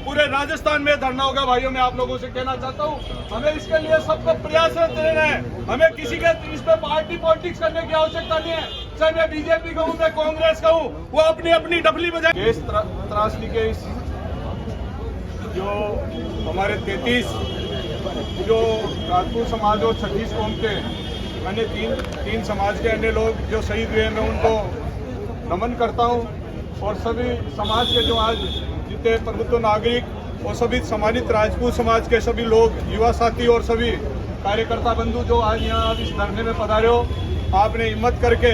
पूरे राजस्थान में धरना होगा। भाइयों मैं आप लोगों से कहना चाहता हूँ, हमें इसके लिए सबको प्रयासरत रहना है। हमें किसी के इस पे पार्टी पॉलिटिक्स करने की आवश्यकता नहीं है। चाहे मैं बीजेपी कहूँ, मैं कांग्रेस कहूँ, वो अपनी अपनी डफली बजाए। देश त्रासदी के इस जो हमारे 33 जो राजपूत समाज और 36 कौम के अन्य तीन समाज के अन्य लोग जो शहीद हुए, मैं उनको नमन करता हूं। और सभी समाज के जो आज जितने प्रबुद्ध नागरिक और सभी सम्मानित राजपूत समाज के सभी लोग, युवा साथी और सभी कार्यकर्ता बंधु जो आज यहाँ इस धरने में पधारे हो, आपने हिम्मत करके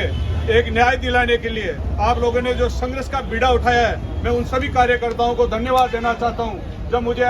एक न्याय दिलाने के लिए आप लोगों ने जो संघर्ष का बीड़ा उठाया है, मैं उन सभी कार्यकर्ताओं को धन्यवाद देना चाहता हूं। जब मुझे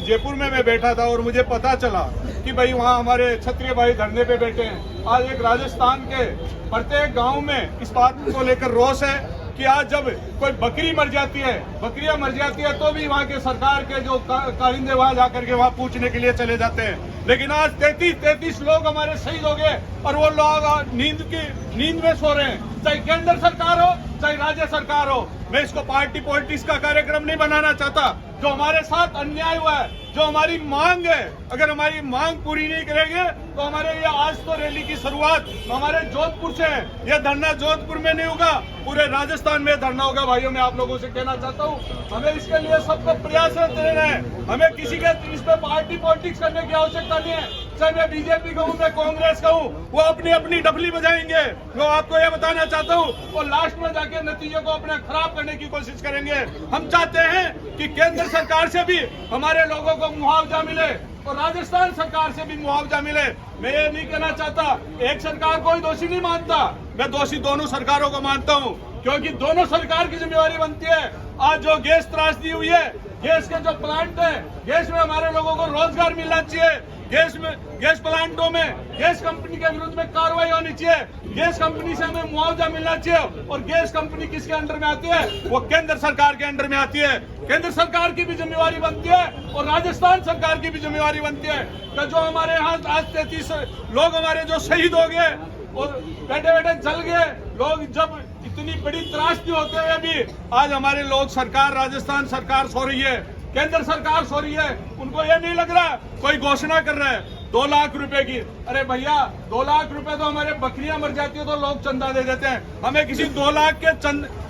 जयपुर में मैं बैठा था और मुझे पता चला कि भाई वहाँ हमारे क्षत्रिय भाई धरने पे बैठे हैं, आज एक राजस्थान के प्रत्येक गांव में इस बात को लेकर रोष है कि आज जब कोई बकरी मर जाती है, बकरियां मर जाती है, तो भी वहाँ के सरकार के जो कारिंदे वहाँ जाकर के वहाँ पूछने के लिए चले जाते हैं। लेकिन आज 33 लोग हमारे शहीद हो गए और वो लोग नींद में सो रहे हैं। चाहे केंद्र सरकार हो, चाहे राज्य सरकार हो। मैं इसको पार्टी पॉलिटिक्स का कार्यक्रम नहीं बनाना चाहता। जो हमारे साथ अन्याय हुआ है, जो हमारी मांग है, अगर हमारी मांग पूरी नहीं करेंगे तो हमारे ये आज तो रैली की शुरुआत हमारे जोधपुर से है। यह धरना जोधपुर में नहीं होगा, पूरे राजस्थान में धरना होगा। भाइयों मैं आप लोगों से कहना चाहता हूँ, हमें इसके लिए सबको प्रयासरत रहना है। हमें किसी के इस पे पार्टी पॉलिटिक्स करने की आवश्यकता नहीं है। चाहे मैं बीजेपी कहूँ, मैं कांग्रेस कहूँ, वो अपनी अपनी डफली बजाएंगे। मैं आपको ये बताना चाहता हूँ, और लास्ट में जाके नतीजे को अपने खराब करने की कोशिश करेंगे। हम चाहते हैं कि केंद्र सरकार से भी हमारे लोगों को मुआवजा मिले और राजस्थान सरकार से भी मुआवजा मिले। मैं ये नहीं कहना चाहता एक सरकार को ही दोषी नहीं मानता, मैं दोषी दोनों सरकारों को मानता हूँ, क्योंकि दोनों सरकार की जिम्मेवारी बनती है। आज जो गैस त्रासदी हुई है, गैस के जो प्लांट है, गैस में हमारे लोगों को रोजगार मिलना चाहिए। गैस प्लांटों में गैस कंपनी के विरुद्ध में कार्रवाई होनी चाहिए। गैस कंपनी से हमें मुआवजा मिलना चाहिए। और गैस कंपनी किसके अंडर में आती है? वो केंद्र सरकार के अंडर में आती है। केंद्र सरकार की भी जिम्मेवारी बनती है और राजस्थान सरकार की भी जिम्मेवारी बनती है कि जो हमारे यहाँ आज 33 लोग हमारे जो शहीद हो गए और बैठे बैठे जल गए लोग, जब इतनी बड़ी त्रासदी होते हुए भी आज हमारे लोग, सरकार, राजस्थान सरकार सो रही है, केंद्र सरकार सो रही है। उनको ये नहीं लग रहा, कोई घोषणा कर रहा है 2 लाख रुपए की। अरे भैया, 2 लाख रुपए तो हमारे बकरियां मर जाती है तो लोग चंदा दे देते हैं। हमें किसी 2 लाख के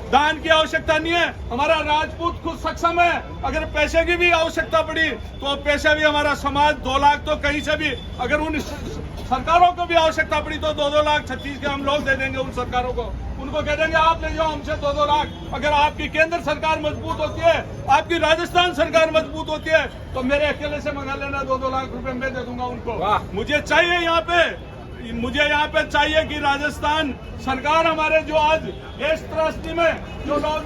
दान की आवश्यकता नहीं है। हमारा राजपूत खुद सक्षम है। अगर पैसे की भी आवश्यकता पड़ी तो पैसे भी हमारा समाज 2 लाख तो कहीं से भी, अगर उन सरकारों को भी आवश्यकता पड़ी तो 2-2 लाख 36 के हम लोग दे देंगे उन सरकारों को। उनको कह देंगे आप ले जाओ हमसे 2-2 लाख। अगर आपकी केंद्र सरकार मजबूत होती है, आपकी राजस्थान सरकार मजबूत होती है, तो मेरे अकेले से मंगा लेना 2-2 लाख रुपए मैं दे दूंगा उनको। मुझे चाहिए यहाँ पे चाहिए कि राजस्थान सरकार हमारे जो आज गैस त्रासदी में जो लोग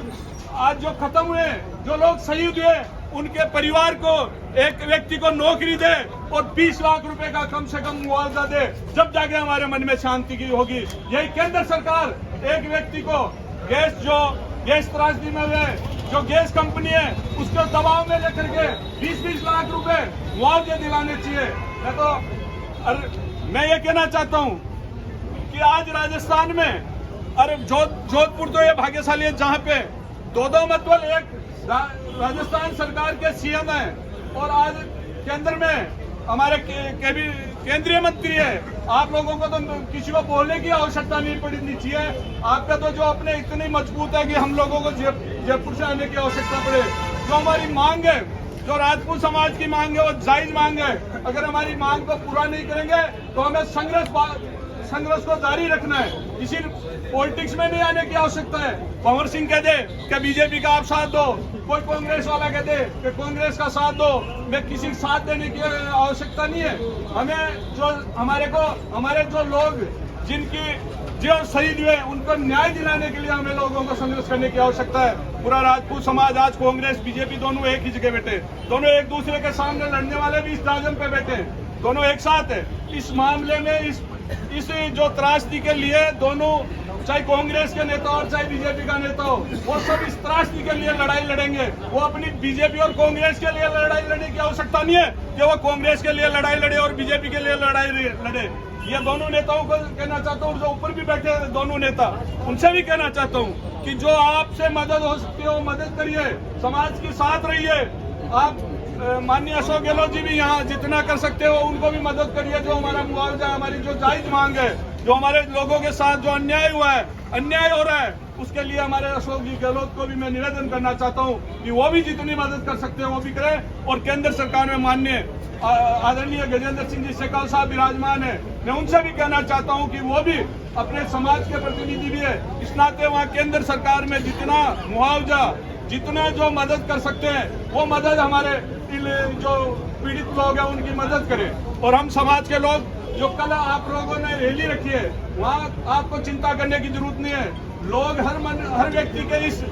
आज जो खत्म हुए, जो लोग शहीद हुए, उनके परिवार को, एक व्यक्ति को नौकरी दे और 20 लाख रुपए का कम से कम मुआवजा दे, जब जाके हमारे मन में शांति की होगी। यही केंद्र सरकार एक व्यक्ति को गैस त्रासदी में हुए जो गैस कंपनी है उसको दबाव में लेकर के 20-20 लाख रुपए मुआवजे दिलाने चाहिए। मैं ये कहना चाहता हूँ कि आज राजस्थान में, अरे जोधपुर तो ये भाग्यशाली है जहाँ पे 2 मतलब एक राजस्थान सरकार के सीएम है और आज केंद्र में हमारे केंद्रीय मंत्री है। आप लोगों को तो किसी को बोलने की आवश्यकता नहीं पड़नी चाहिए। आपका तो जो अपने इतनी मजबूत है कि हम लोगों को जयपुर से आने की आवश्यकता पड़े। जो हमारी मांग है, जो राजपूत समाज की मांग है, वो जायज मांग है। अगर हमारी मांग को पूरा नहीं करेंगे तो हमें संघर्ष को जारी रखना है। किसी पॉलिटिक्स में नहीं आने की आवश्यकता है। पवन सिंह कह दे कि बीजेपी का आप साथ दो, कोई कांग्रेस वाला कह दे कि कांग्रेस का साथ दो, मैं किसी का साथ देने की आवश्यकता नहीं है। हमें जो हमारे जो लोग जो शहीद हुए उनको न्याय दिलाने के लिए हमें लोगों को संघर्ष करने की आवश्यकता है। पूरा राजपूत समाज आज कांग्रेस बीजेपी दोनों एक ही जगह बैठे, दोनों एक दूसरे के सामने लड़ने वाले भी इस दाजम पे बैठे, दोनों एक साथ है। इस मामले में इस जो त्रासदी के लिए दोनों, चाहे कांग्रेस के नेता और चाहे बीजेपी का नेता हो, वो सब इस त्रासदी के लिए लड़ाई लड़ेंगे। वो अपनी बीजेपी और कांग्रेस के लिए लड़ाई लड़ने की आवश्यकता नहीं है कि वो कांग्रेस के लिए लड़ाई लड़े और बीजेपी के लिए लड़ाई लड़े। ये दोनों नेताओं को कहना चाहता हूँ, जो ऊपर भी बैठे दोनों नेता, उनसे भी कहना चाहता हूँ कि जो आपसे मदद हो सकती है वो मदद करिए, समाज के साथ रहिए। आप माननीय अशोक गहलोत जी भी यहाँ जितना कर सकते हो उनको भी मदद करिए। जो हमारा मुआवजा, हमारी जो जायज मांग है, जो हमारे लोगों के साथ जो अन्याय हुआ है, अन्याय हो रहा है, उसके लिए हमारे अशोक जी गहलोत को भी मैं निवेदन करना चाहता हूँ कि वो भी जितनी मदद कर सकते हैं वो भी करें। और केंद्र सरकार में माननीय आदरणीय गजेंद्र सिंह जी शेखावत साहब विराजमान है, मैं उनसे भी कहना चाहता हूँ कि वो भी अपने समाज के प्रतिनिधि भी है, इस नाते वहाँ केंद्र सरकार में जितना मुआवजा, जितना जो मदद कर सकते हैं वो मदद हमारे जो पीड़ित लोग हैं उनकी मदद करें। और हम समाज के लोग, जो कल आप लोगों ने रैली रखी है, वहाँ आपको चिंता करने की जरूरत नहीं है। लोग हर व्यक्ति के इस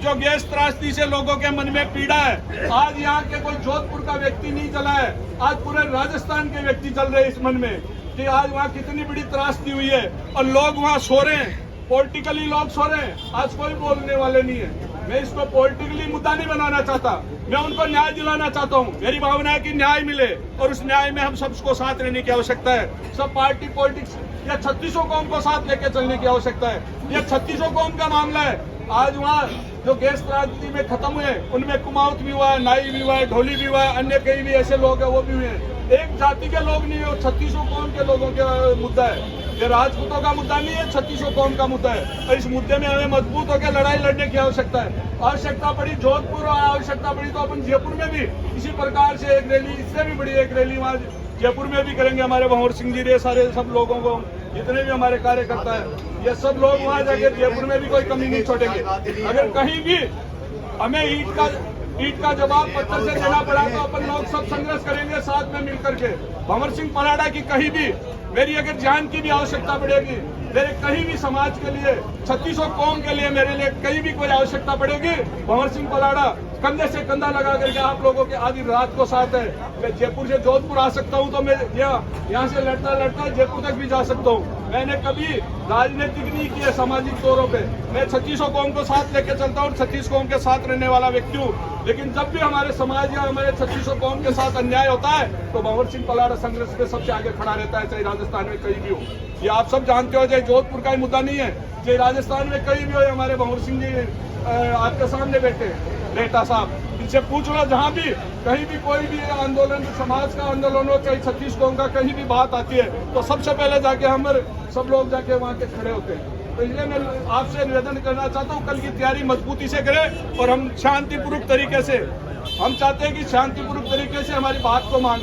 जो गैस त्रासदी से लोगों के मन में पीड़ा है, आज यहाँ के कोई जोधपुर का व्यक्ति नहीं चला है, आज पूरे राजस्थान के व्यक्ति चल रहे हैं इस मन में कि आज वहाँ कितनी बड़ी त्रासदी हुई है और लोग वहाँ सो रहे हैं, पॉलिटिकली लोग सो रहे हैं। आज कोई बोलने वाले नहीं है। मैं इसको पॉलिटिकली मुद्दा नहीं बनाना चाहता, मैं उनको न्याय दिलाना चाहता हूँ। मेरी भावना है कि न्याय मिले और उस न्याय में हम सबको साथ रहने की आवश्यकता है। सब पार्टी पॉलिटिक्स या 3600 कौम को साथ लेकर चलने की आवश्यकता है। यह 3600 कौम का मामला है। आज वहाँ जो गैस त्रासदी में खत्म हुए उनमें कुमाऊत भी हुआ है, नाई भी हुआ है, ढोली भी हुआ है, अन्य कई भी ऐसे लोग हैं वो भी हुए हैं। एक जाति के लोग नहीं है, 3600 कौम के लोगों का मुद्दा है। ये राजपूतों का मुद्दा नहीं है, 3600 कौम का मुद्दा है। और इस मुद्दे में हमें मजबूत होकर लड़ाई लड़ने की आवश्यकता है। आवश्यकता पड़ी जोधपुर और आवश्यकता पड़ी तो अपन जयपुर में भी इसी प्रकार से एक रैली, इससे भी बड़ी एक रैली वहाँ जयपुर में भी करेंगे। हमारे भंवर सिंह जी, सारे सब लोगों को, जितने भी हमारे कार्यकर्ता है, ये सब लोग वहाँ जाके जयपुर में भी कोई कमी नहीं छोड़ेंगे। अगर कहीं भी हमें ईंट का जवाब पत्थर से देना पड़ा तो अपन लोग सब संघर्ष करेंगे साथ में मिलकर के। भंवर सिंह पलाड़ा की कहीं भी मेरी अगर जान की भी आवश्यकता पड़ेगी, मेरे कहीं भी समाज के लिए, 3600 कौम के लिए मेरे लिए कहीं भी कोई आवश्यकता पड़ेगी, भंवर सिंह पलाड़ा कंधे से कंधा लगा करके आप लोगों के आधी रात को साथ है। मैं जयपुर से जोधपुर आ सकता हूं तो मैं यहाँ से लड़ता लड़ता जयपुर तक भी जा सकता हूं। मैंने कभी राजनीतिक नहीं की है सामाजिक तौरों पे। मैं 3600 कौम को साथ लेके चलता हूँ, 36 कौम के साथ रहने वाला व्यक्ति हूँ। लेकिन जब भी हमारे समाज या हमारे 3600 कौम के साथ अन्याय होता है तो भंवर सिंह पलाड़ा संघर्ष में सबसे आगे खड़ा रहता है, चाहे राजस्थान में कहीं भी हो। ये आप सब जानते हो, चाहे जोधपुर का ही मुद्दा नहीं है, चाहे राजस्थान में कहीं भी हो। हमारे भंवर सिंह जी आपके सामने बैठे, रेटा साहब, इनसे पूछ लो, जहाँ भी कहीं भी कोई भी आंदोलन, समाज का आंदोलन हो, चाहे 36 कौम का कहीं भी बात आती है तो सबसे पहले जाके हम सब लोग जाके वहाँ के खड़े होते हैं। तो इसलिए मैं आपसे निवेदन करना चाहता हूँ, कल की तैयारी मजबूती से करें और हम शांतिपूर्वक तरीके से, हम चाहते हैं कि शांतिपूर्वक तरीके से हमारी बात को मान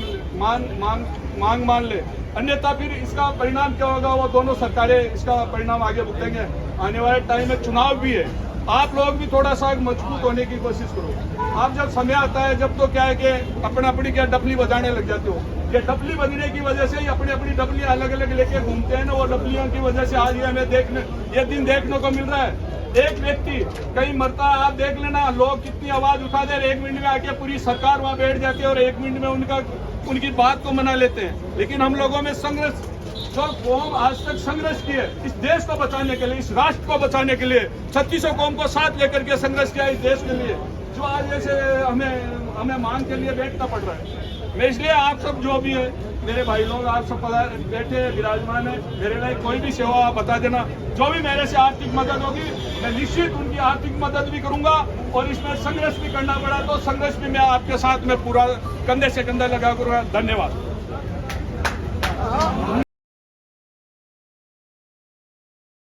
ले। अन्यथा फिर इसका परिणाम क्या होगा वो दोनों सरकारें इसका परिणाम आगे भुगतेंगे। आने वाले टाइम में चुनाव भी है, आप लोग भी थोड़ा सा मजबूत होने की कोशिश करो। आप जब समय आता है जब तो क्या है कि अपनी क्या डफली बजाने लग जाते हो। ये डफली बजने की वजह से ही अपनी डफली अलग अलग लेके घूमते हैं ना, वो डफलियों की वजह से आज ये हमें ये दिन देखने को मिल रहा है। एक व्यक्ति कहीं मरता है, आप देख लेना, लोग कितनी आवाज उठा दे, 1 मिनट में आके पूरी सरकार वहाँ बैठ जाती है और 1 मिनट में उनकी बात को मना लेते हैं। लेकिन हम लोगों में संघर्ष, जो कौम आज तक संघर्ष की है इस देश को बचाने के लिए, इस राष्ट्र को बचाने के लिए, 3600 कौम को साथ लेकर के संघर्ष किया इस देश के लिए, जो आज जैसे हमें मांग के लिए बैठना पड़ रहा है। मैं इसलिए आप सब जो भी है मेरे भाई लोग, आप सब बैठे विराजमान है, मेरे लिए कोई भी सेवा आप बता देना। जो भी मेरे से आर्थिक मदद होगी मैं निश्चित उनकी आर्थिक मदद भी करूंगा और इसमें संघर्ष भी करना पड़ा तो संघर्ष भी मैं आपके साथ में पूरा कंधे से कंधा लगा करूंगा। धन्यवाद।